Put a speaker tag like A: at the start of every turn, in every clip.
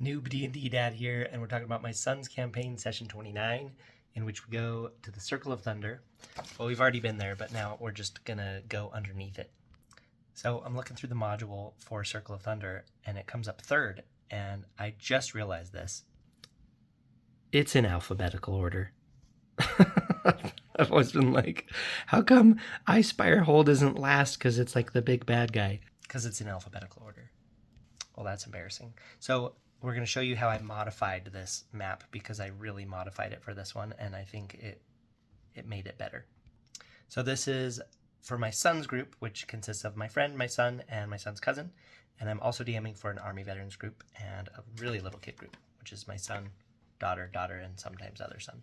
A: Noob D&D Dad here, and we're talking about my son's campaign, session 29, in which we go to the Circle of Thunder. Well, we've already been there, but now we're just gonna go underneath it. So I'm looking through the module for Circle of Thunder, and it comes up third, and I just realized this. It's in alphabetical order. I've always been like, how come Icespire Hold isn't last because it's like the big bad guy? Because it's in alphabetical order. Well, that's embarrassing. So we're going to show you how I modified this map because I really modified it for this one, and I think it made it better. So this is for my son's group, which consists of my friend, my son, and my son's cousin. And I'm also DMing for an Army Veterans group and a really little kid group, which is my son, daughter, and sometimes other son.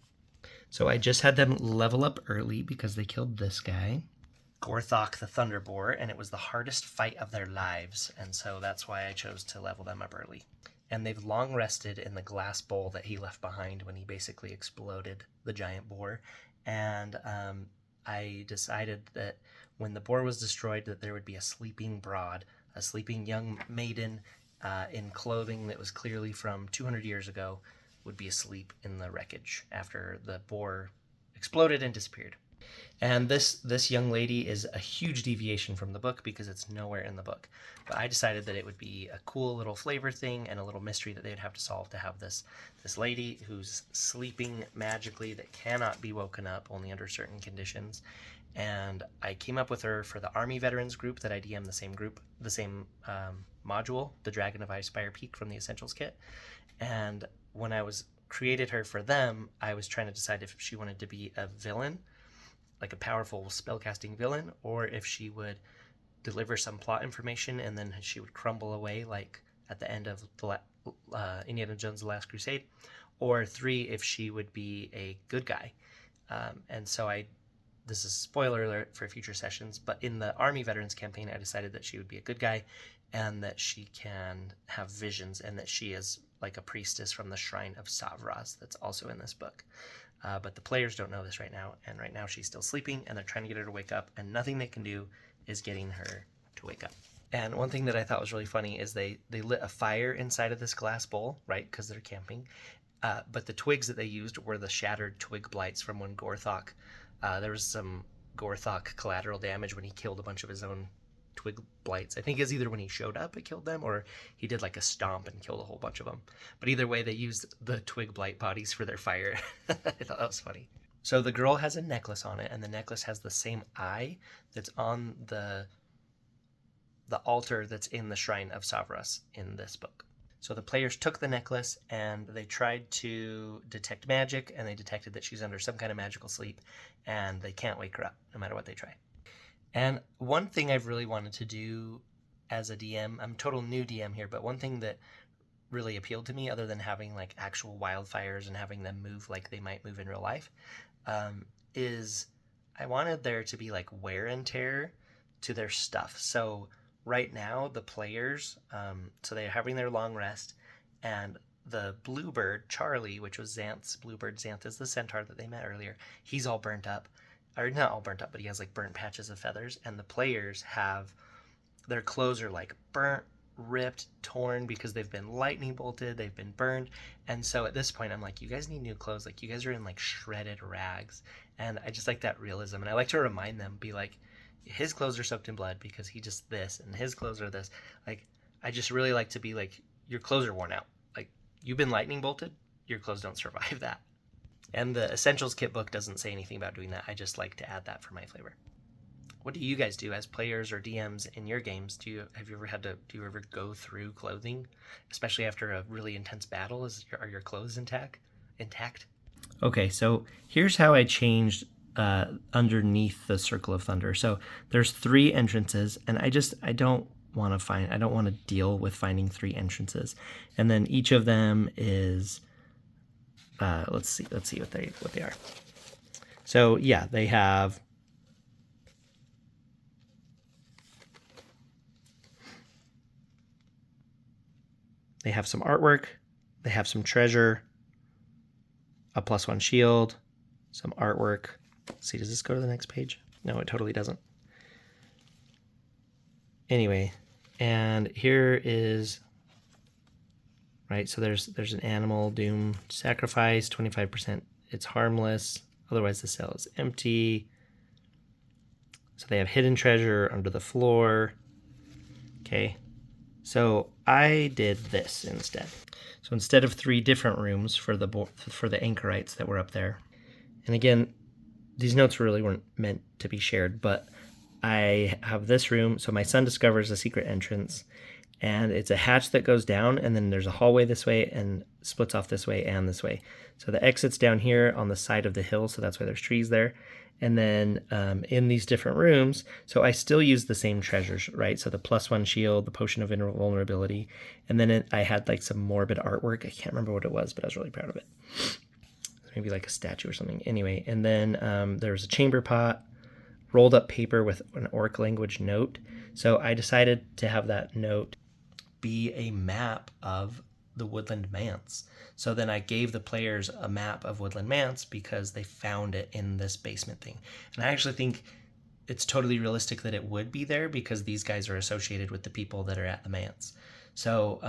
A: So I just had them level up early because they killed this guy, Gorthok the Thunder Boar, and it was the hardest fight of their lives, and so that's why I chose to level them up early. And they've long rested in the glass bowl that he left behind when he basically exploded the giant boar. And I decided that when the boar was destroyed that there would be a sleeping broad, a sleeping young maiden in clothing that was clearly from 200 years ago, would be asleep in the wreckage after the boar exploded and disappeared. And this young lady is a huge deviation from the book because it's nowhere in the book. But I decided that it would be a cool little flavor thing and a little mystery that they'd have to solve to have this lady who's sleeping magically that cannot be woken up only under certain conditions. And I came up with her for the Army Veterans group that I DM the same group, the same module, the Dragon of Icespire Peak from the Essentials kit. And when I created her for them, I was trying to decide if she wanted to be a villain, like a powerful spellcasting villain, or if she would deliver some plot information and then she would crumble away like at the end of the Indiana Jones The Last Crusade, or 3, if she would be a good guy. And so this is spoiler alert for future sessions, but in the Army Veterans campaign, I decided that she would be a good guy and that she can have visions and that she is like a priestess from the Shrine of Savras that's also in this book. But the players don't know this right now, and right now she's still sleeping, and they're trying to get her to wake up, and nothing they can do is getting her to wake up. And one thing that I thought was really funny is they lit a fire inside of this glass bowl, right, because they're camping, but the twigs that they used were the shattered twig blights from when Gorthok, there was some Gorthok collateral damage when he killed a bunch of his own twig blights. I think it's either when he showed up it killed them, or he did like a stomp and killed a whole bunch of them. But either way, they used the twig blight bodies for their fire. I thought that was funny. So the girl has a necklace on it, and the necklace has the same eye that's on the altar that's in the Shrine of Savras in this book. So the players took the necklace and they tried to detect magic, and they detected that she's under some kind of magical sleep, and they can't wake her up no matter what they try. And one thing I've really wanted to do as a DM, I'm a total new DM here, but one thing that really appealed to me, other than having like actual wildfires and having them move like they might move in real life, is I wanted there to be like wear and tear to their stuff. So right now the players, so they're having their long rest, and the bluebird, Charlie, which was Xanth's bluebird, Xanth is the centaur that they met earlier, he's all burnt up. Or not all burnt up, but he has like burnt patches of feathers, and the players have their clothes are like burnt, ripped, torn because they've been lightning bolted, they've been burned. And so at this point I'm like, you guys need new clothes, like you guys are in like shredded rags. And I just like that realism, and I like to remind them, be like, his clothes are soaked in blood because he just this, and his clothes are this. Like, I just really like to be like, your clothes are worn out, like you've been lightning bolted, your clothes don't survive that. And the Essentials kit book doesn't say anything about doing that. I just like to add that for my flavor. What do you guys do as players or DMs in your games? Do you ever go through clothing, especially after a really intense battle? Are your clothes intact? Okay, so here's how I changed underneath the Circle of Thunder. So there's 3 entrances, and I don't want to deal with finding 3 entrances. And then each of them is let's see what they are. So yeah, they have some artwork, they have some treasure, a +1 shield, some artwork. Let's see, does this go to the next page? No, it totally doesn't. Anyway, and here is right? So there's an animal, doom, sacrifice, 25%, it's harmless. Otherwise the cell is empty. So they have hidden treasure under the floor. Okay, so I did this instead. So instead of 3 different rooms for the anchorites that were up there, and again, these notes really weren't meant to be shared, but I have this room. So my son discovers a secret entrance, and it's a hatch that goes down, and then there's a hallway this way and splits off this way and this way. So the exit's down here on the side of the hill, so that's why there's trees there. And then in these different rooms, so I still use the same treasures, right? So the +1 shield, the potion of invulnerability, and then I had like some morbid artwork. I can't remember what it was, but I was really proud of it. Maybe like a statue or something. Anyway, and then there was a chamber pot, rolled up paper with an orc language note. So I decided to have that note be a map of the woodland manse. So then I gave the players a map of woodland manse because they found it in this basement thing. And I actually think it's totally realistic that it would be there because these guys are associated with the people that are at the manse. So,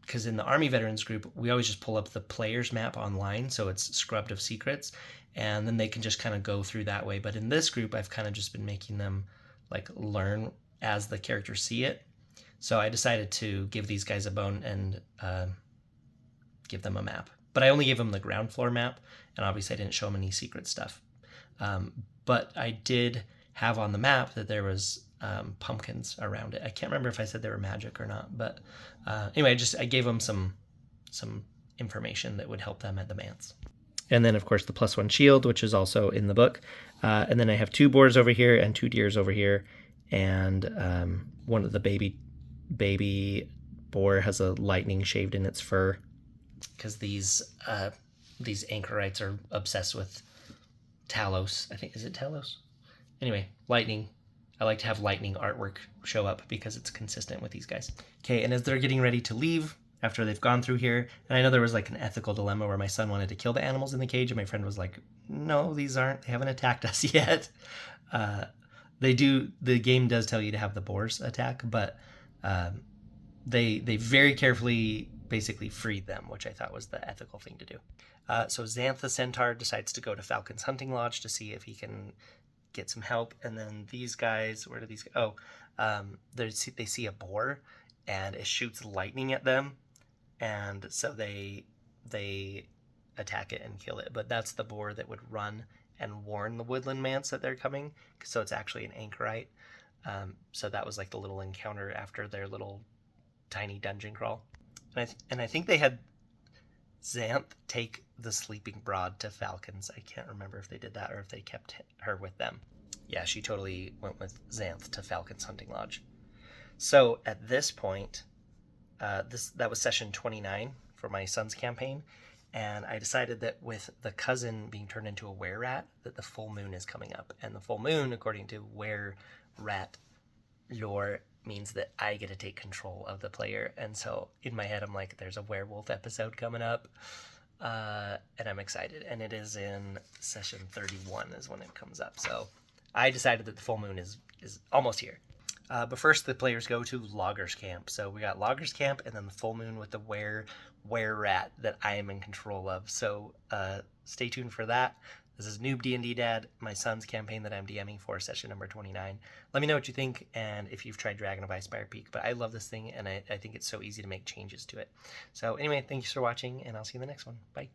A: because in the Army Veterans group, we always just pull up the player's map online, so it's scrubbed of secrets, and then they can just kind of go through that way. But in this group, I've kind of just been making them like learn as the characters see it. So I decided to give these guys a bone and give them a map. But I only gave them the ground floor map, and obviously I didn't show them any secret stuff. But I did have on the map that there was pumpkins around it. I can't remember if I said they were magic or not, but anyway, I gave them some information that would help them at the manse. And then, of course, the +1 shield, which is also in the book. And then I have 2 boars over here and 2 deers over here, and one of the baby boar has a lightning shaved in its fur because these anchorites are obsessed with Talos. I think, is it Talos? Anyway, lightning. I like to have lightning artwork show up because it's consistent with these guys. Okay, and as they're getting ready to leave after they've gone through here, and I know there was like an ethical dilemma where my son wanted to kill the animals in the cage, and my friend was like, no, they haven't attacked us yet. The game does tell you to have the boars attack, but they very carefully basically freed them, which I thought was the ethical thing to do. So Xanth the centaur decides to go to Falcon's hunting lodge to see if he can get some help, and then these guys, where do these go? They see a boar, and it shoots lightning at them, and so they attack it and kill it. But that's the boar that would run and warn the woodland manse that they're coming, so it's actually an anchorite. So that was like the little encounter after their little tiny dungeon crawl. And I think they had Xanth take the sleeping broad to Falcon's. I can't remember if they did that or if they kept her with them. Yeah, she totally went with Xanth to Falcon's hunting lodge. So at this point, that was session 29 for my son's campaign, and I decided that with the cousin being turned into a wererat, that the full moon is coming up. And the full moon, according to wererat lore, means that I get to take control of the player. And so in my head, I'm like, there's a werewolf episode coming up, and I'm excited. And it is in session 31 is when it comes up. So I decided that the full moon is almost here. But first, the players go to Loggers Camp. So we got Loggers Camp, and then the full moon with the wererat that I am in control of. So stay tuned for that. This is Noob D&D Dad, my son's campaign that I'm DMing for, session number 29. Let me know what you think, and if you've tried Dragon of Icespire Peak. But I love this thing, and I think it's so easy to make changes to it. So anyway, thanks for watching, and I'll see you in the next one. Bye.